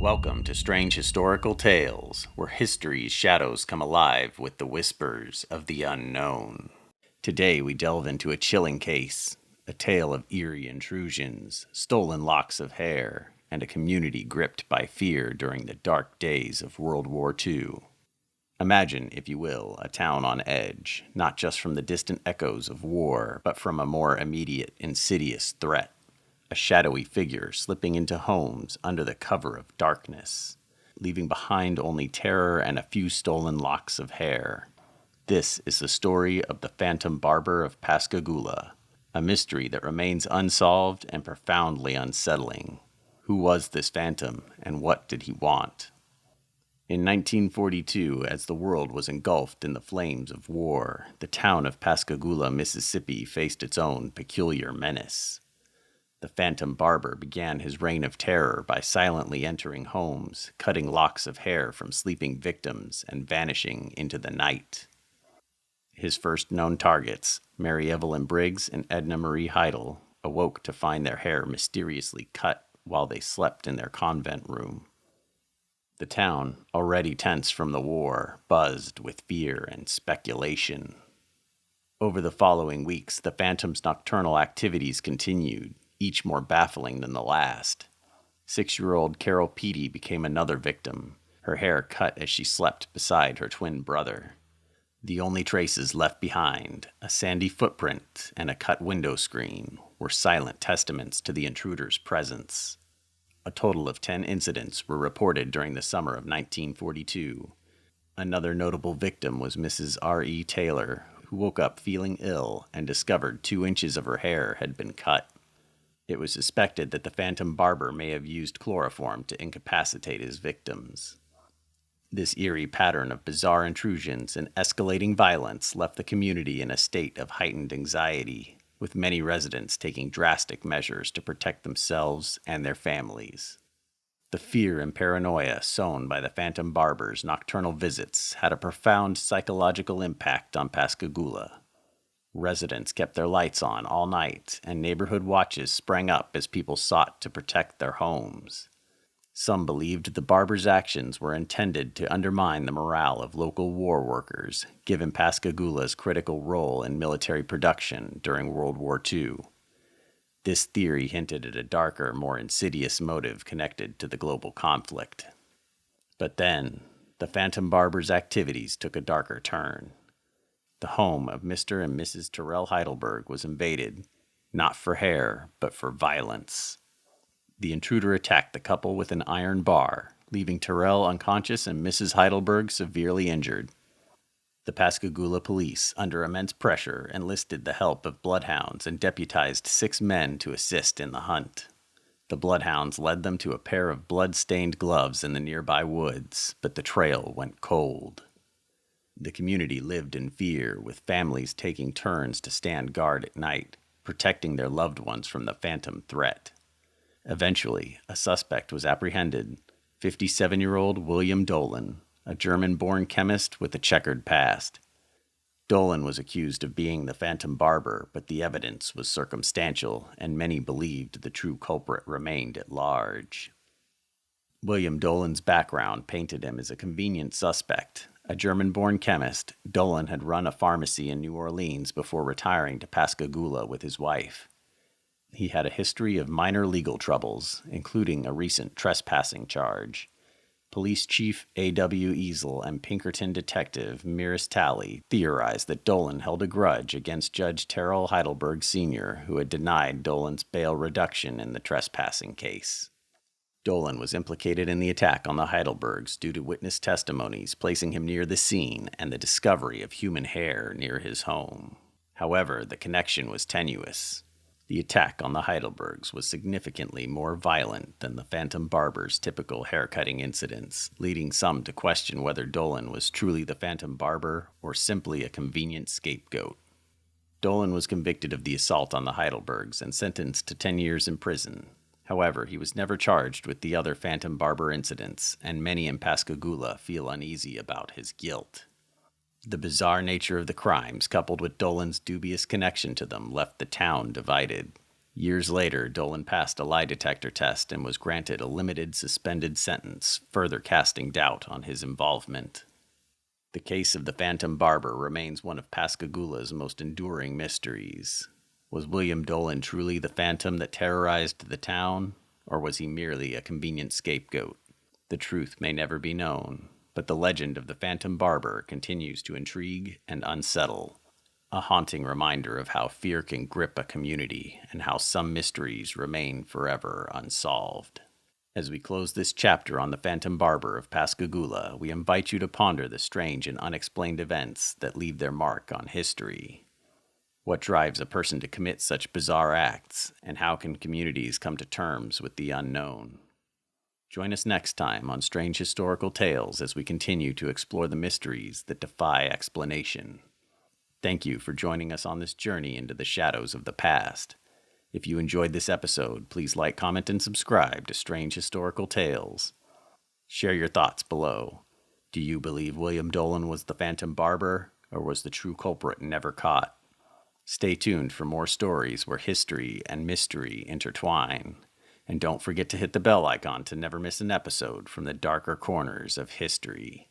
Welcome to Strange Historical Tales, where history's shadows come alive with the whispers of the unknown. Today we delve into a chilling case, a tale of eerie intrusions, stolen locks of hair, and a community gripped by fear during the dark days of World War II. Imagine, if you will, a town on edge, not just from the distant echoes of war, but from a more immediate, insidious threat. A shadowy figure slipping into homes under the cover of darkness, leaving behind only terror and a few stolen locks of hair. This is the story of the Phantom Barber of Pascagoula, a mystery that remains unsolved and profoundly unsettling. Who was this phantom, and what did he want? In 1942, as the world was engulfed in the flames of war, the town of Pascagoula, Mississippi faced its own peculiar menace. The Phantom Barber began his reign of terror by silently entering homes, cutting locks of hair from sleeping victims, and vanishing into the night. His first known targets, Mary Evelyn Briggs and Edna Marie Heidel, awoke to find their hair mysteriously cut while they slept in their convent room. The town, already tense from the war, buzzed with fear and speculation. Over the following weeks, the Phantom's nocturnal activities continued, each more baffling than the last. 6-year-old Carol Peaty became another victim, her hair cut as she slept beside her twin brother. The only traces left behind, a sandy footprint and a cut window screen, were silent testaments to the intruder's presence. A total of 10 incidents were reported during the summer of 1942. Another notable victim was Mrs. R.E. Taylor, who woke up feeling ill and discovered 2 inches of her hair had been cut. It was suspected that the Phantom Barber may have used chloroform to incapacitate his victims. This eerie pattern of bizarre intrusions and escalating violence left the community in a state of heightened anxiety, with many residents taking drastic measures to protect themselves and their families. The fear and paranoia sown by the Phantom Barber's nocturnal visits had a profound psychological impact on Pascagoula. Residents kept their lights on all night, and neighborhood watches sprang up as people sought to protect their homes. Some believed the barber's actions were intended to undermine the morale of local war workers, given Pascagoula's critical role in military production during World War II. This theory hinted at a darker, more insidious motive connected to the global conflict. But then, the Phantom Barber's activities took a darker turn. The home of Mr. and Mrs. Terrell Heidelberg was invaded, not for hair, but for violence. The intruder attacked the couple with an iron bar, leaving Terrell unconscious and Mrs. Heidelberg severely injured. The Pascagoula police, under immense pressure, enlisted the help of bloodhounds and deputized 6 men to assist in the hunt. The bloodhounds led them to a pair of blood-stained gloves in the nearby woods, but the trail went cold. The community lived in fear, with families taking turns to stand guard at night, protecting their loved ones from the phantom threat. Eventually, a suspect was apprehended, 57-year-old William Dolan, a German-born chemist with a checkered past. Dolan was accused of being the Phantom Barber, but the evidence was circumstantial, and many believed the true culprit remained at large. William Dolan's background painted him as a convenient suspect. A German-born chemist, Dolan had run a pharmacy in New Orleans before retiring to Pascagoula with his wife. He had a history of minor legal troubles, including a recent trespassing charge. Police Chief A.W. Easel and Pinkerton Detective Miris Talley theorized that Dolan held a grudge against Judge Terrell Heidelberg Sr., who had denied Dolan's bail reduction in the trespassing case. Dolan was implicated in the attack on the Heidelbergs due to witness testimonies placing him near the scene and the discovery of human hair near his home. However, the connection was tenuous. The attack on the Heidelbergs was significantly more violent than the Phantom Barber's typical haircutting incidents, leading some to question whether Dolan was truly the Phantom Barber or simply a convenient scapegoat. Dolan was convicted of the assault on the Heidelbergs and sentenced to 10 years in prison. However, he was never charged with the other Phantom Barber incidents, and many in Pascagoula feel uneasy about his guilt. The bizarre nature of the crimes, coupled with Dolan's dubious connection to them, left the town divided. Years later, Dolan passed a lie detector test and was granted a limited suspended sentence, further casting doubt on his involvement. The case of the Phantom Barber remains one of Pascagoula's most enduring mysteries. Was William Dolan truly the phantom that terrorized the town, or was he merely a convenient scapegoat? The truth may never be known, but the legend of the Phantom Barber continues to intrigue and unsettle. A haunting reminder of how fear can grip a community and how some mysteries remain forever unsolved. As we close this chapter on the Phantom Barber of Pascagoula, we invite you to ponder the strange and unexplained events that leave their mark on history. What drives a person to commit such bizarre acts, and how can communities come to terms with the unknown? Join us next time on Strange Historical Tales as we continue to explore the mysteries that defy explanation. Thank you for joining us on this journey into the shadows of the past. If you enjoyed this episode, please like, comment, and subscribe to Strange Historical Tales. Share your thoughts below. Do you believe William Dolan was the Phantom Barber, or was the true culprit never caught? Stay tuned for more stories where history and mystery intertwine. And don't forget to hit the bell icon to never miss an episode from the darker corners of history.